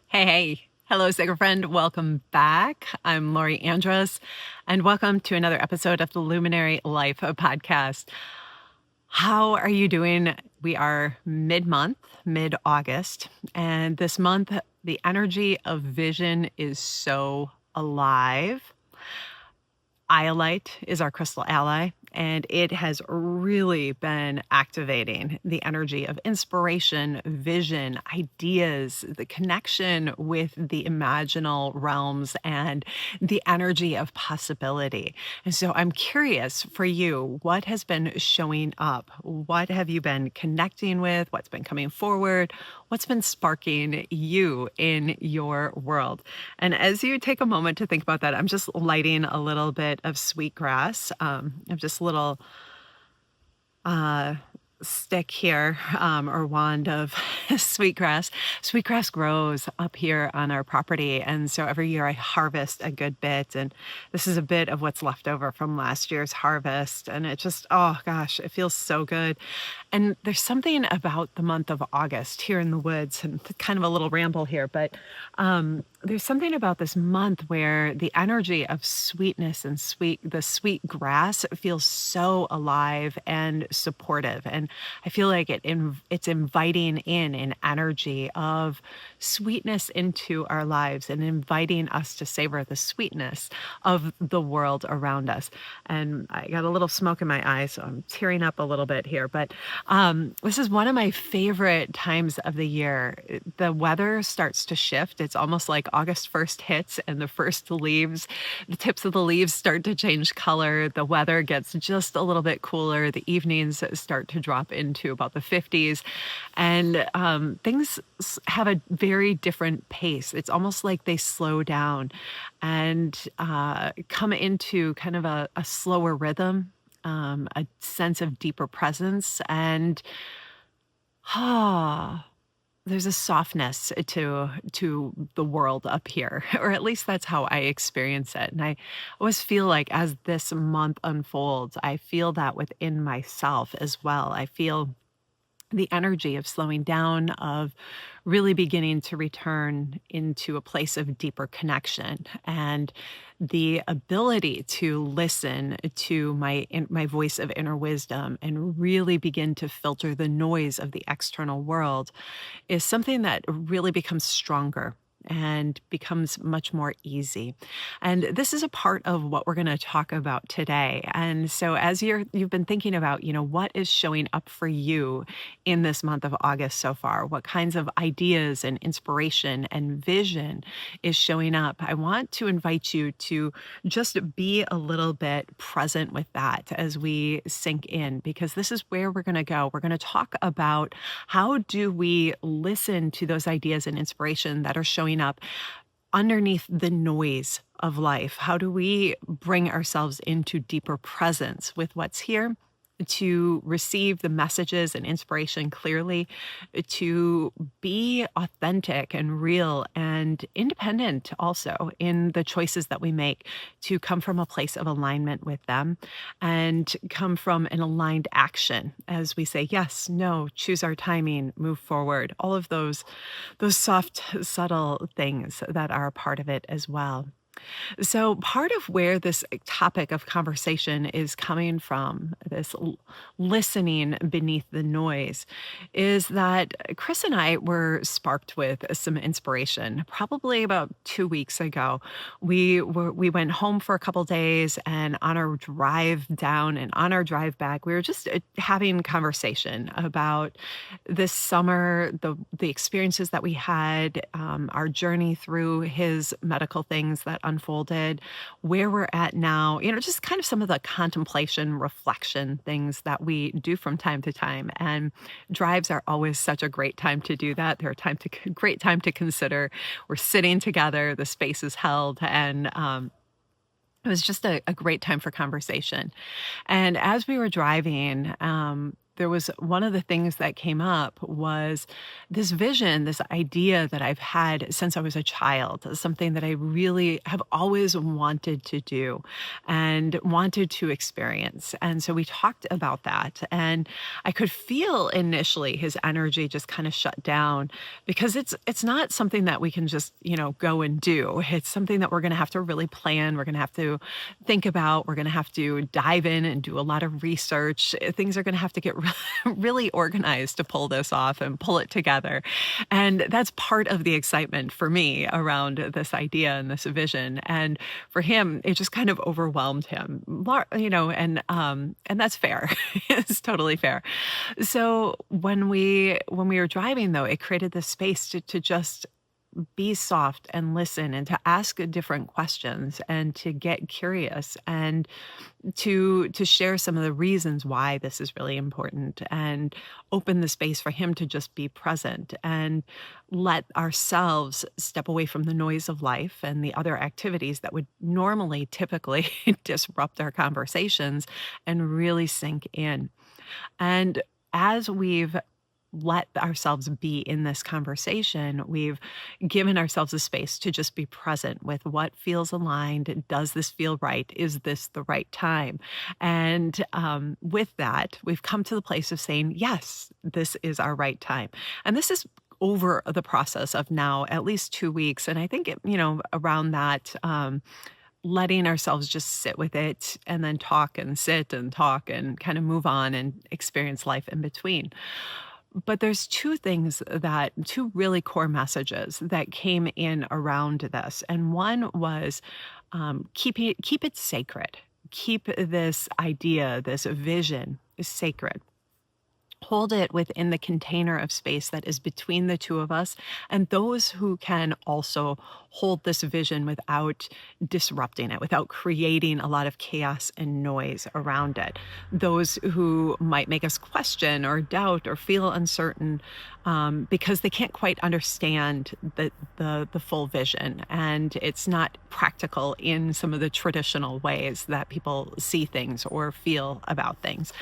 Hey. Hello, Sacred Friend. Welcome back. I'm Lori Andrus, and welcome to another episode of the Luminary Life Podcast. How are you doing? We are mid-month, mid-August, and this month, the energy of vision is so alive. Iolite is our crystal ally, and it has really been activating the energy of inspiration, vision, ideas, the connection with the imaginal realms, and the energy of possibility. And so I'm curious for you, what has been showing up? What have you been connecting with? What's been coming forward? What's been sparking you in your world? And as you take a moment to think about that, I'm just lighting a little bit of sweetgrass. Of just a little uh, stick here or wand of sweetgrass. Sweetgrass grows up here on our property. And so every year I harvest a good bit. And this is a bit of what's left over from last year's harvest. And it just, oh gosh, it feels so good. And there's something about the month of August here in the woods, and kind of a little ramble here, but there's something about this month where the energy of sweetness and the sweet grass feels so alive and supportive. And I feel like it's inviting in an energy of sweetness into our lives and inviting us to savor the sweetness of the world around us. And I got a little smoke in my eye, so I'm tearing up a little bit here, but this is one of my favorite times of the year. The weather starts to shift. It's almost like August 1st hits and the tips of the leaves start to change color. The weather gets just a little bit cooler. The evenings start to drop into about the 50s. And things have a very different pace. It's almost like they slow down and come into kind of a slower rhythm, a sense of deeper presence, and there's a softness to the world up here, or at least that's how I experience it. And I always feel like as this month unfolds, I feel that within myself as well. I feel the energy of slowing down, of really beginning to return into a place of deeper connection, and the ability to listen to my voice of inner wisdom and really begin to filter the noise of the external world is something that really becomes stronger and becomes much more easy. And this is a part of what we're going to talk about today. And so as you've been thinking about, what is showing up for you in this month of August so far, what kinds of ideas and inspiration and vision is showing up, I want to invite you to just be a little bit present with that as we sink in, because this is where we're going to go. We're going to talk about how do we listen to those ideas and inspiration that are showing up underneath the noise of life? How do we bring ourselves into deeper presence with what's here, to receive the messages and inspiration clearly, to be authentic and real and independent also in the choices that we make, to come from a place of alignment with them and come from an aligned action as we say yes, no, choose our timing, move forward, all of those soft, subtle things that are a part of it as well. So, part of where this topic of conversation is coming from, this listening beneath the noise, is that Chris and I were sparked with some inspiration probably about 2 weeks ago. We went home for a couple days, and on our drive down and on our drive back, we were just having conversation about this summer, the experiences that we had, our journey through his medical things that unfolded, where we're at now, just kind of some of the contemplation, reflection things that we do from time to time. And drives are always such a great time to do that. They're a great time to consider. We're sitting together, the space is held, and it was just a great time for conversation. And as we were driving, there was one of the things that came up was this vision, this idea that I've had since I was a child, something that I really have always wanted to do and wanted to experience. And so we talked about that. And I could feel initially his energy just kind of shut down because it's not something that we can just, go and do. It's something that we're going to have to really plan. We're going to have to think about. We're going to have to dive in and do a lot of research. Things are going to have to get really organized to pull this off and pull it together. And that's part of the excitement for me around this idea and this vision. And for him, it just kind of overwhelmed him, and that's fair. It's totally fair. So when we were driving though, it created this space to just be soft and listen and to ask different questions and to get curious and to share some of the reasons why this is really important and open the space for him to just be present and let ourselves step away from the noise of life and the other activities that would normally typically disrupt our conversations and really sink in. And as we've let ourselves be in this conversation, we've given ourselves a space to just be present with what feels aligned. Does this feel right? Is this the right time? And with that, we've come to the place of saying, yes, this is our right time. And this is over the process of now at least 2 weeks. And I think, around that, letting ourselves just sit with it and then talk and sit and talk and kind of move on and experience life in between. But there's two really core messages that came in around this. And one was keep it sacred. Keep this idea, this vision sacred. Hold it within the container of space that is between the two of us and those who can also hold this vision without disrupting it, without creating a lot of chaos and noise around it. Those who might make us question or doubt or feel uncertain because they can't quite understand the full vision and it's not practical in some of the traditional ways that people see things or feel about things.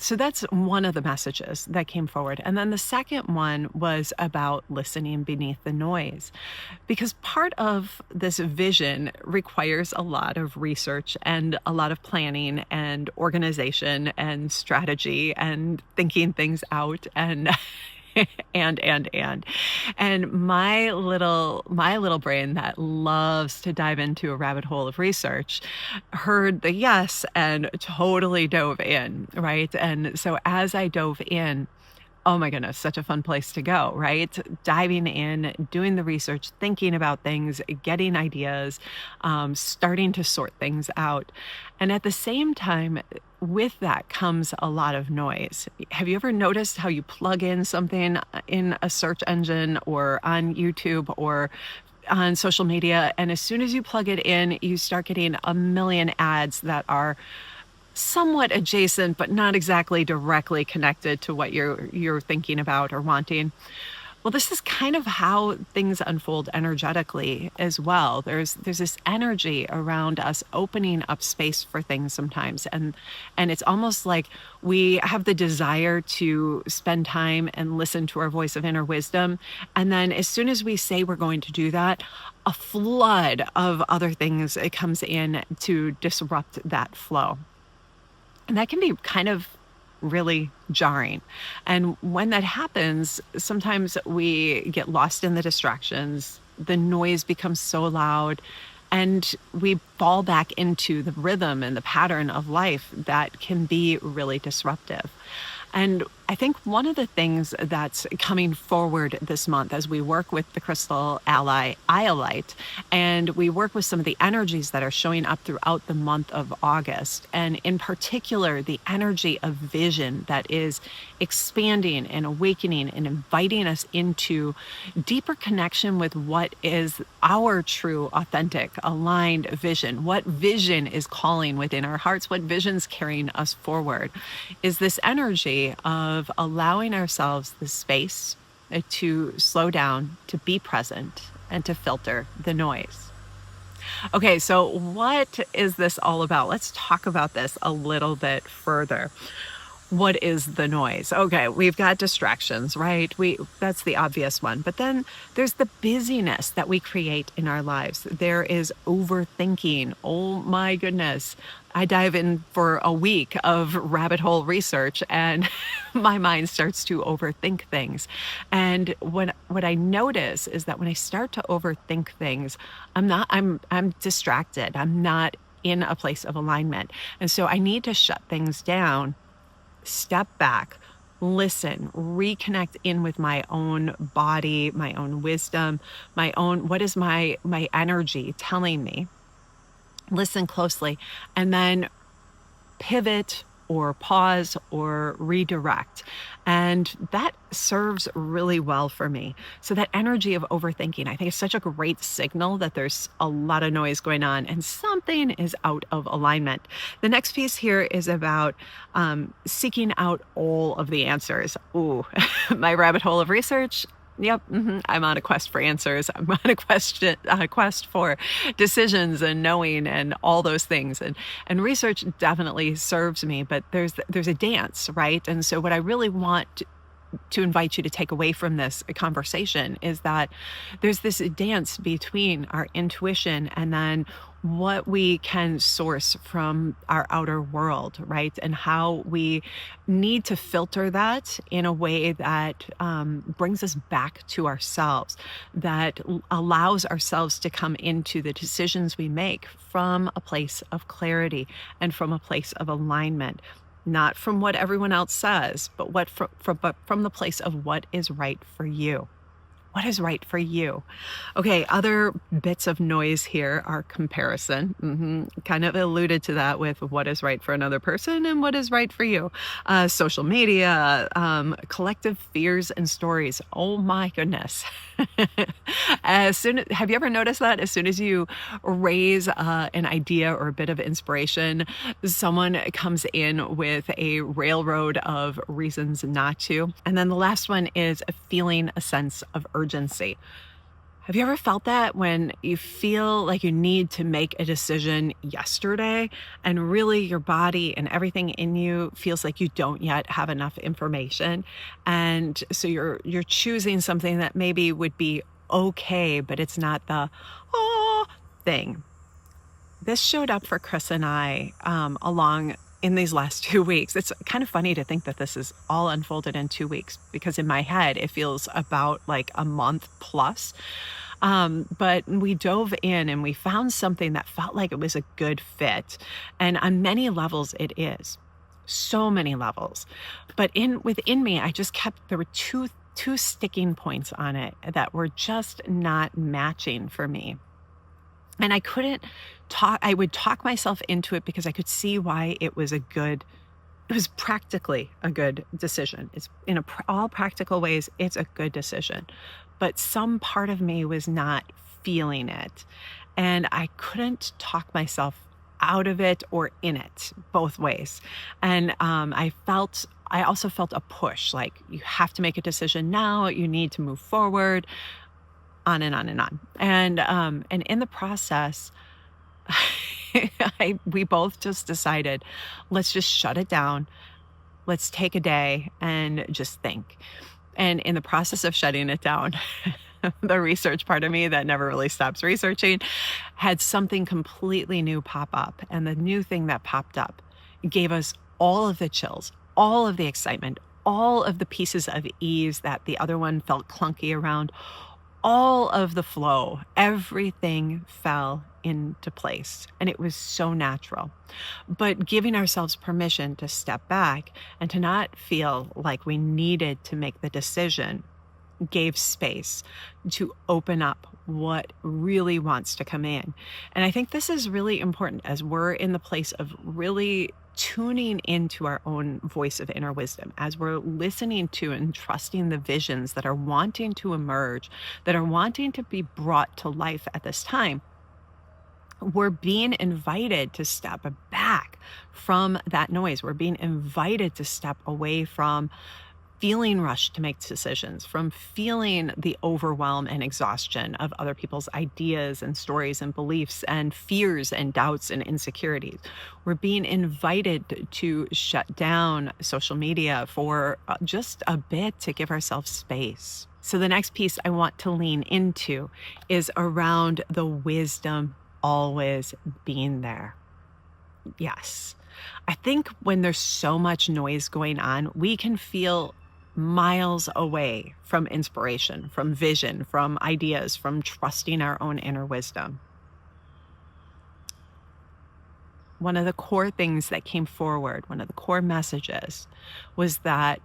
So that's one of the messages that came forward. And then the second one was about listening beneath the noise, because part of this vision requires a lot of research and a lot of planning and organization and strategy and thinking things out and and my little brain that loves to dive into a rabbit hole of research heard the yes and totally dove in, right? And so as I dove in, oh my goodness, such a fun place to go, right? Diving in, doing the research, thinking about things, getting ideas, starting to sort things out. And at the same time, with that comes a lot of noise. Have you ever noticed how you plug in something in a search engine or on YouTube or on social media, and as soon as you plug it in, you start getting a million ads that are somewhat adjacent, but not exactly directly connected to what you're thinking about or wanting? Well, this is kind of how things unfold energetically as well. There's this energy around us opening up space for things sometimes, and it's almost like we have the desire to spend time and listen to our voice of inner wisdom, and then as soon as we say we're going to do that, a flood of other things comes in to disrupt that flow. And that can be kind of really jarring. And when that happens, sometimes we get lost in the distractions. The noise becomes so loud, and we fall back into the rhythm and the pattern of life that can be really disruptive. And I think one of the things that's coming forward this month as we work with the crystal ally Iolite, and we work with some of the energies that are showing up throughout the month of August, and in particular, the energy of vision that is expanding and awakening and inviting us into deeper connection with what is our true, authentic, aligned vision. What vision is calling within our hearts? What vision's carrying us forward? Is this energy of allowing ourselves the space to slow down, to be present, and to filter the noise. Okay, so what is this all about? Let's talk about this a little bit further. What is the noise? Okay, we've got distractions, right? That's the obvious one. But then there's the busyness that we create in our lives. There is overthinking. Oh my goodness. I dive in for a week of rabbit hole research and my mind starts to overthink things. And what I notice is that when I start to overthink things, I'm distracted. I'm not in a place of alignment. And so I need to shut things down, step back, listen, reconnect in with my own body, my own wisdom, my own, what is my energy telling me? Listen closely, and then pivot or pause or redirect. And that serves really well for me. So that energy of overthinking, I think is such a great signal that there's a lot of noise going on and something is out of alignment. The next piece here is about seeking out all of the answers. Ooh, my rabbit hole of research. Yep, I'm on a quest for answers. I'm on a quest for decisions and knowing and all those things. And research definitely serves me, but there's a dance, right? And so what I really want to invite you to take away from this conversation is that there's this dance between our intuition and then what we can source from our outer world, right? And how we need to filter that in a way that brings us back to ourselves, that allows ourselves to come into the decisions we make from a place of clarity and from a place of alignment. Not from what everyone else says, but but from the place of what is right for you. What is right for you? Okay, other bits of noise here are comparison. Kind of alluded to that with what is right for another person and what is right for you. Social media, collective fears and stories. Oh my goodness. Have you ever noticed that as soon as you raise an idea or a bit of inspiration, someone comes in with a railroad of reasons not to? And then the last one is feeling a sense of urgency. Have you ever felt that when you feel like you need to make a decision yesterday and really your body and everything in you feels like you don't yet have enough information? And so you're choosing something that maybe would be okay, but it's not the thing. This showed up for Chris and I along in these last 2 weeks. It's kind of funny to think that this is all unfolded in 2 weeks because in my head, it feels about like a month plus. But we dove in and we found something that felt like it was a good fit. And on many levels, it is. So many levels. But within me, there were two sticking points on it that were just not matching for me. And I would talk myself into it because I could see why it was practically a good decision. It's all practical ways, it's a good decision. But some part of me was not feeling it. And I couldn't talk myself out of it or in it, both ways. And I also felt a push, like you have to make a decision now, you need to move forward, on and on and on. And in the process, we both just decided, let's just shut it down. Let's take a day and just think. And in the process of shutting it down, the research part of me that never really stops researching had something completely new pop up. And the new thing that popped up gave us all of the chills, all of the excitement, all of the pieces of ease that the other one felt clunky around, all of the flow, everything fell into place. And it was so natural. But giving ourselves permission to step back and to not feel like we needed to make the decision gave space to open up what really wants to come in. And I think this is really important as we're in the place of really tuning into our own voice of inner wisdom, as we're listening to and trusting the visions that are wanting to emerge, that are wanting to be brought to life at this time. We're being invited to step back from that noise. We're being invited to step away from feeling rushed to make decisions, from feeling the overwhelm and exhaustion of other people's ideas and stories and beliefs and fears and doubts and insecurities. We're being invited to shut down social media for just a bit to give ourselves space. So, the next piece I want to lean into is around the wisdom always being there. Yes. I think when there's so much noise going on, we can feel miles away from inspiration, from vision, from ideas, from trusting our own inner wisdom. One of the core things that came forward, one of the core messages, was that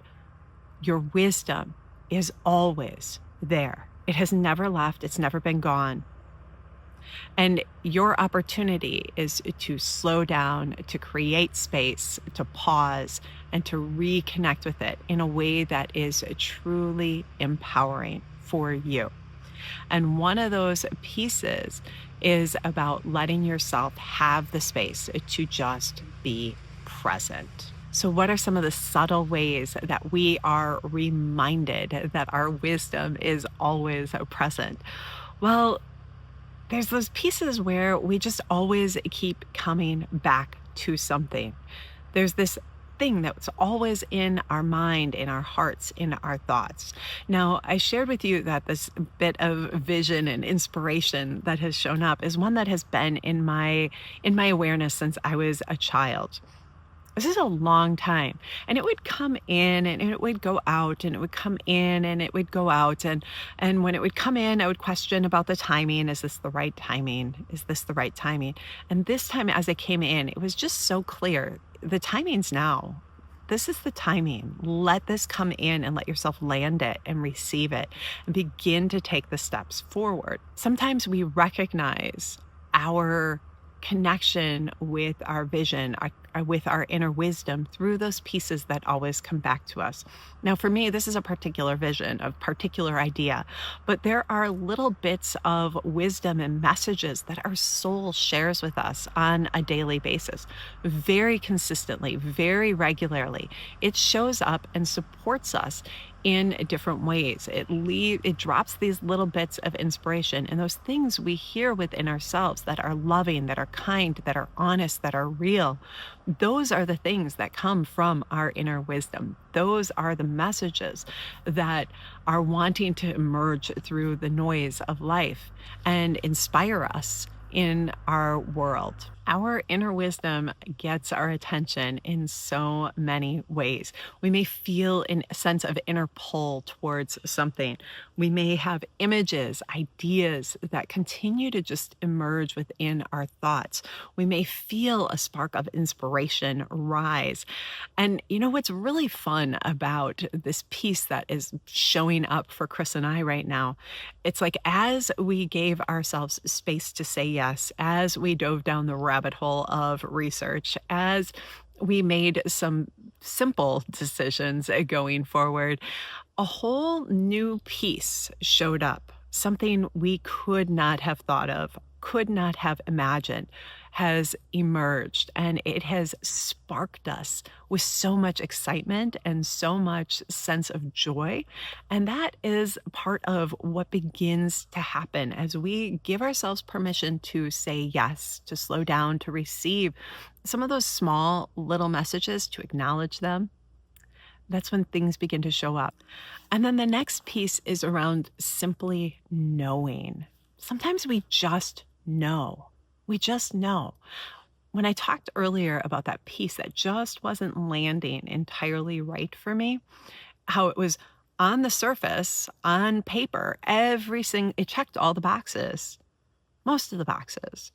your wisdom is always there. It has never left, it's never been gone. And your opportunity is to slow down, to create space, to pause, and to reconnect with it in a way that is truly empowering for you. And one of those pieces is about letting yourself have the space to just be present. So, what are some of the subtle ways that we are reminded that our wisdom is always present? Well, there's those pieces where we just always keep coming back to something. There's this thing that's always in our mind, in our hearts, in our thoughts. Now, I shared with you that this bit of vision and inspiration that has shown up is one that has been in my awareness since I was a child. This is a long time. And it would come in and it would go out, and it would come in and it would go out. And when it would come in, I would question about the timing. Is this the right timing? Is this the right timing? And this time as it came in, it was just so clear. The timing's now. This is the timing. Let this come in and let yourself land it and receive it and begin to take the steps forward. Sometimes we recognize our connection with our vision, with our inner wisdom through those pieces that always come back to us. Now, for me, this is a particular vision, a particular idea, but there are little bits of wisdom and messages that our soul shares with us on a daily basis, very consistently, very regularly. It shows up and supports us in different ways. It drops these little bits of inspiration, and those things we hear within ourselves that are loving, that are kind, that are honest, that are real. Those are the things that come from our inner wisdom. Those are the messages that are wanting to emerge through the noise of life and inspire us in our world. Our inner wisdom gets our attention in so many ways. We may feel a sense of inner pull towards something. We may have images, ideas that continue to just emerge within our thoughts. We may feel a spark of inspiration rise. And you know what's really fun about this piece that is showing up for Chris and I right now? It's like as we gave ourselves space to say yes, as we dove down the rabbit hole of research, as we made some simple decisions going forward, a whole new piece showed up. Something we could not have thought of, could not have imagined, has emerged, and it has sparked us with so much excitement and so much sense of joy. And that is part of what begins to happen as we give ourselves permission to say yes, to slow down, to receive some of those small little messages, to acknowledge them. That's when things begin to show up. And then the next piece is around simply knowing. Sometimes we just know. We just know. When I talked earlier about that piece that just wasn't landing entirely right for me, how it was on the surface, on paper, it checked all the boxes, most of the boxes.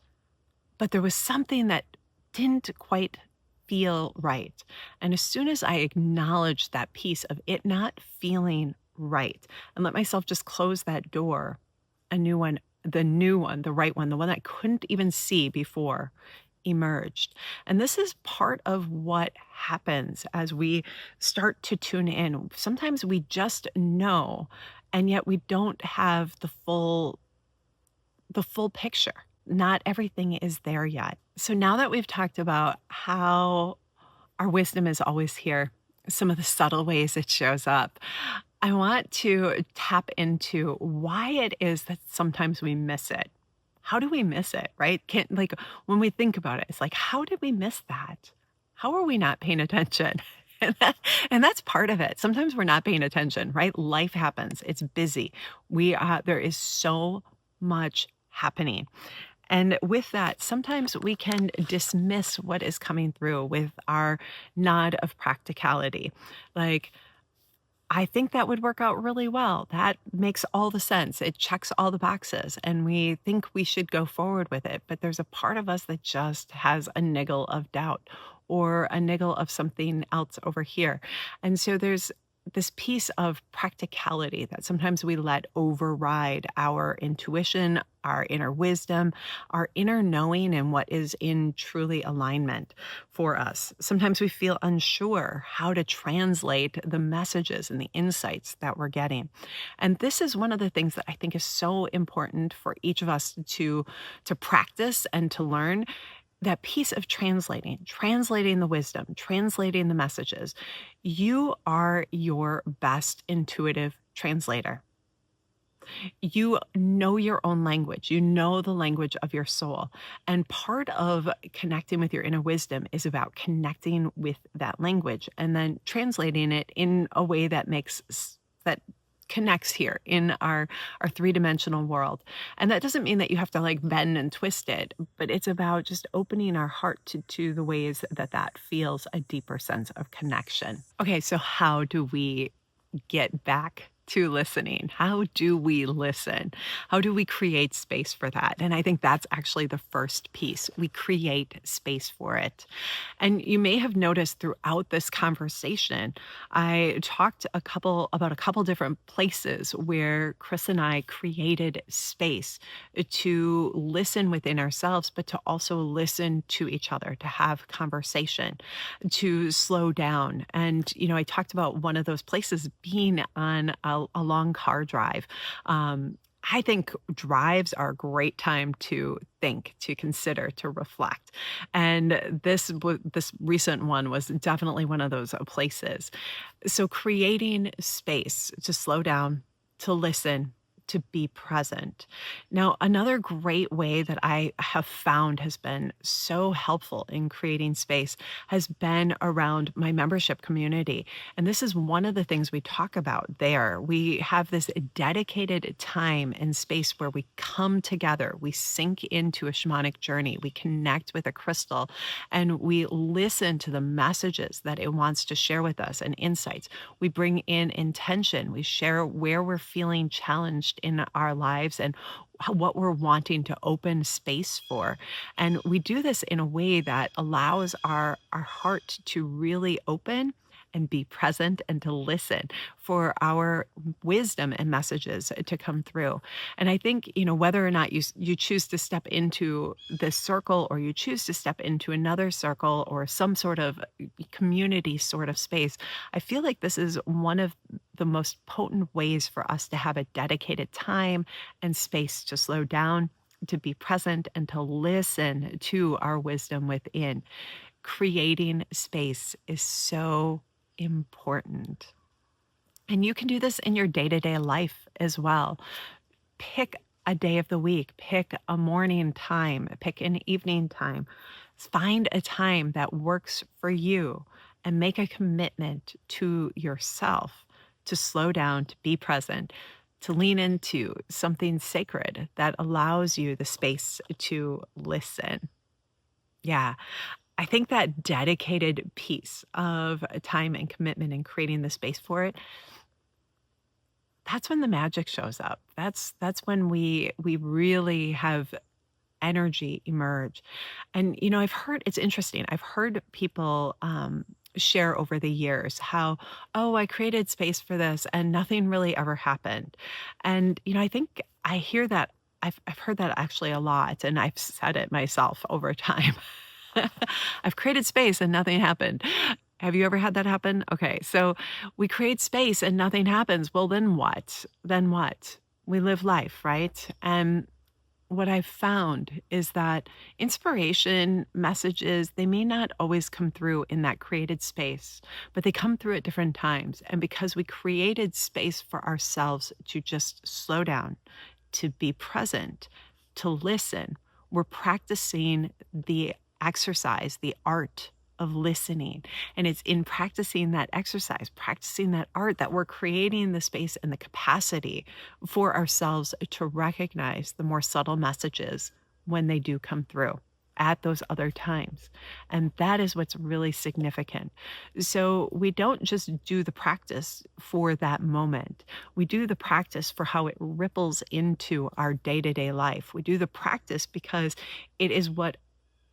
But there was something that didn't quite feel right. And as soon as I acknowledged that piece of it not feeling right and let myself just close that door, a new one, the right one, the one I couldn't even see before emerged. And this is part of what happens as we start to tune in. Sometimes we just know, and yet we don't have the full picture. Not everything is there yet. So now that we've talked about how our wisdom is always here, some of the subtle ways it shows up. I want to tap into why it is that sometimes we miss it. How do we miss it, right? Can't like when we think about it, it's like, how did we miss that? How are we not paying attention? And, and that's part of it. Sometimes we're not paying attention, right? Life happens. It's busy. There is so much happening. And with that, sometimes we can dismiss what is coming through with our nod of practicality. Like, I think that would work out really well. That makes all the sense. It checks all the boxes, and we think we should go forward with it. But there's a part of us that just has a niggle of doubt or a niggle of something else over here. And so there's this piece of practicality that sometimes we let override our intuition, our inner wisdom, our inner knowing, and what is in truly alignment for us. Sometimes we feel unsure how to translate the messages and the insights that we're getting. And this is one of the things that I think is so important for each of us to practice and to learn, that piece of translating the wisdom, translating the messages. You are your best intuitive translator. You know your own language. You know the language of your soul. And part of connecting with your inner wisdom is about connecting with that language and then translating it in a way that that connects here in our three-dimensional world. And that doesn't mean that you have to like bend and twist it, but it's about just opening our heart to the ways that that feels a deeper sense of connection. Okay, so how do we get back to listening? How do we listen? How do we create space for that? And I think that's actually the first piece. We create space for it. And you may have noticed throughout this conversation, I talked about a couple different places where Chris and I created space to listen within ourselves, but to also listen to each other, to have conversation, to slow down. And, I talked about one of those places being on a long car drive. I think drives are a great time to think, to consider, to reflect. And this recent one was definitely one of those places. So creating space to slow down, to listen, to be present. Now, another great way that I have found has been so helpful in creating space has been around my membership community. And this is one of the things we talk about there. We have this dedicated time and space where we come together, we sink into a shamanic journey, we connect with a crystal, and we listen to the messages that it wants to share with us and insights. We bring in intention, we share where we're feeling challenged in our lives and what we're wanting to open space for. And we do this in a way that allows our heart to really open and be present and to listen for our wisdom and messages to come through. And I think, whether or not you choose to step into this circle or you choose to step into another circle or some sort of community sort of space, I feel like this is one of the most potent ways for us to have a dedicated time and space to slow down, to be present, and to listen to our wisdom within. Creating space is so important. And you can do this in your day-to-day life as well. Pick a day of the week, pick a morning time, pick an evening time. Find a time that works for you and make a commitment to yourself to slow down, to be present, to lean into something sacred that allows you the space to listen. Yeah. I think that dedicated piece of time and commitment and creating the space for it, that's when the magic shows up. That's when we really have energy emerge. And it's interesting. I've heard people share over the years how, oh, I created space for this and nothing really ever happened. And I think I hear that. I've heard that actually a lot, and I've said it myself over time. I've created space and nothing happened. Have you ever had that happen? Okay, so we create space and nothing happens. Well, then what? Then what? We live life, right? And what I've found is that inspiration messages, they may not always come through in that created space, but they come through at different times. And because we created space for ourselves to just slow down, to be present, to listen, we're practicing the exercise, the art of listening. And it's in practicing that exercise, practicing that art, that we're creating the space and the capacity for ourselves to recognize the more subtle messages when they do come through at those other times. And that is what's really significant. So we don't just do the practice for that moment. We do the practice for how it ripples into our day to day life. We do the practice because it is what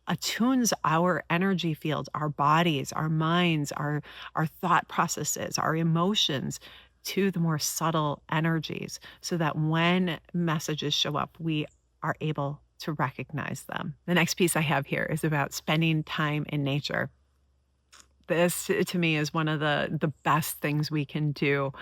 attunes our energy fields, our bodies, our minds, our thought processes, our emotions to the more subtle energies so that when messages show up, we are able to recognize them. The next piece I have here is about spending time in nature. This to me is one of the best things we can do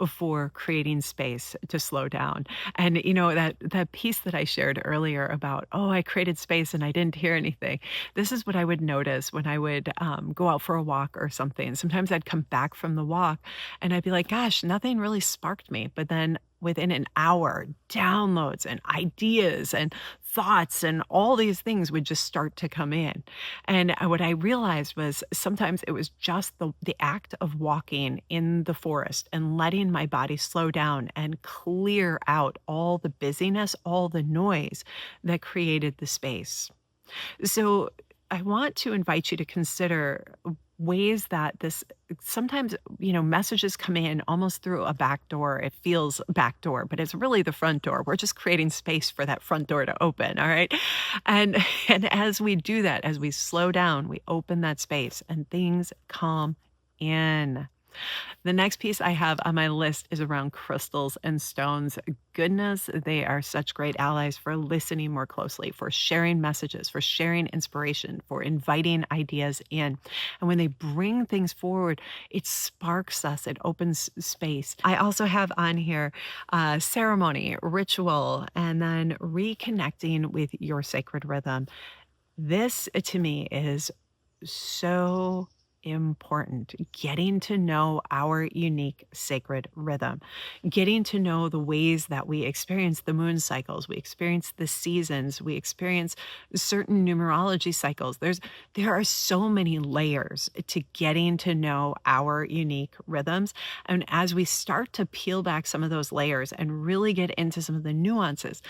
for creating space to slow down. And that piece that I shared earlier about, oh, I created space and I didn't hear anything. This is what I would notice when I would go out for a walk or something. Sometimes I'd come back from the walk and I'd be like, gosh, nothing really sparked me. But then within an hour, downloads and ideas and thoughts and all these things would just start to come in. And what I realized was sometimes it was just the act of walking in the forest and letting my body slow down and clear out all the busyness, all the noise that created the space. So I want to invite you to consider ways that this sometimes, messages come in almost through a back door. It feels back door, but it's really the front door. We're just creating space for that front door to open. All right. And and as we do that, as we slow down, we open that space and things come in. The next piece I have on my list is around crystals and stones. Goodness, they are such great allies for listening more closely, for sharing messages, for sharing inspiration, for inviting ideas in. And when they bring things forward, it sparks us, it opens space. I also have on here ceremony, ritual, and then reconnecting with your sacred rhythm. This to me is so important. Getting to know our unique sacred rhythm, getting to know the ways that we experience the moon cycles, we experience the seasons, we experience certain numerology cycles. There are so many layers to getting to know our unique rhythms. And as we start to peel back some of those layers and really get into some of the nuances,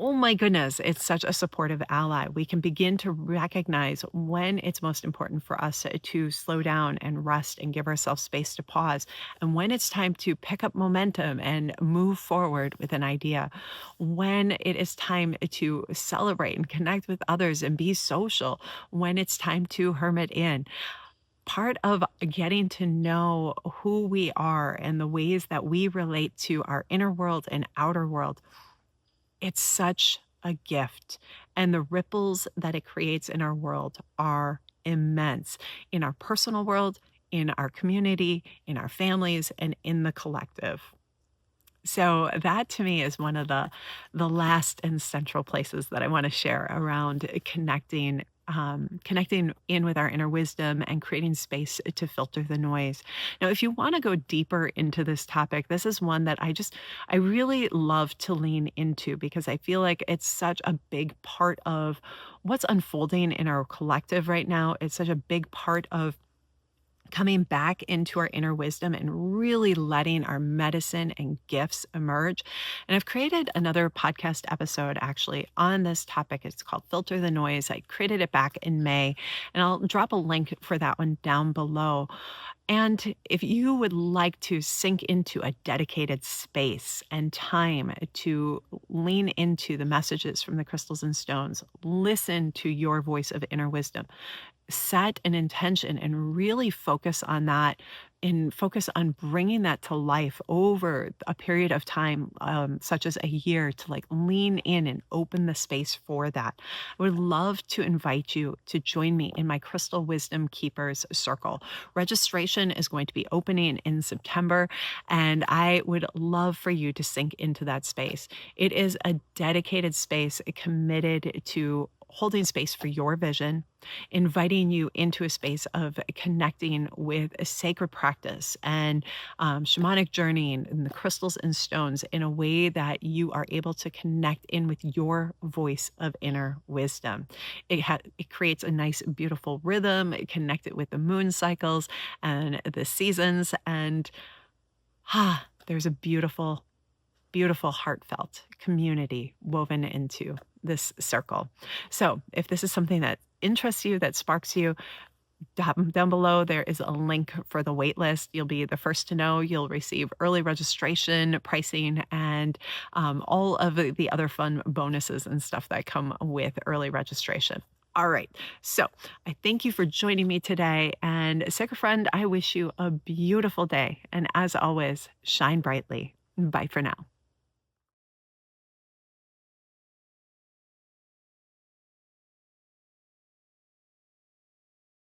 oh my goodness, it's such a supportive ally. We can begin to recognize when it's most important for us to slow down and rest and give ourselves space to pause, and when it's time to pick up momentum and move forward with an idea, when it is time to celebrate and connect with others and be social, when it's time to hermit in. Part of getting to know who we are and the ways that we relate to our inner world and outer world, it's such a gift, and the ripples that it creates in our world are immense, in our personal world, in our community, in our families, and in the collective. So that to me is one of the last and central places that I want to share around connecting in with our inner wisdom and creating space to filter the noise. Now, if you want to go deeper into this topic, this is one that I really love to lean into because I feel like it's such a big part of what's unfolding in our collective right now. It's such a big part of coming back into our inner wisdom and really letting our medicine and gifts emerge. And I've created another podcast episode actually on this topic. It's called Filter the Noise. I created it back in May, and I'll drop a link for that one down below. And if you would like to sink into a dedicated space and time to lean into the messages from the crystals and stones, listen to your voice of inner wisdom, set an intention and really focus on that and focus on bringing that to life over a period of time, such as a year, to like lean in and open the space for that. I would love to invite you to join me in my Crystal Wisdom Keepers Circle. Registration is going to be opening in September, and I would love for you to sink into that space. It is a dedicated space committed to holding space for your vision, inviting you into a space of connecting with a sacred practice and shamanic journeying and the crystals and stones in a way that you are able to connect in with your voice of inner wisdom. It creates a nice, beautiful rhythm. Connect it with the moon cycles and the seasons, and there's a beautiful, beautiful, heartfelt community woven into this circle. So, if this is something that interests you, that sparks you, down below there is a link for the wait list. You'll be the first to know. You'll receive early registration pricing and all of the other fun bonuses and stuff that come with early registration. All right. So I thank you for joining me today. And Sacred Friend, I wish you a beautiful day. And as always, shine brightly. Bye for now.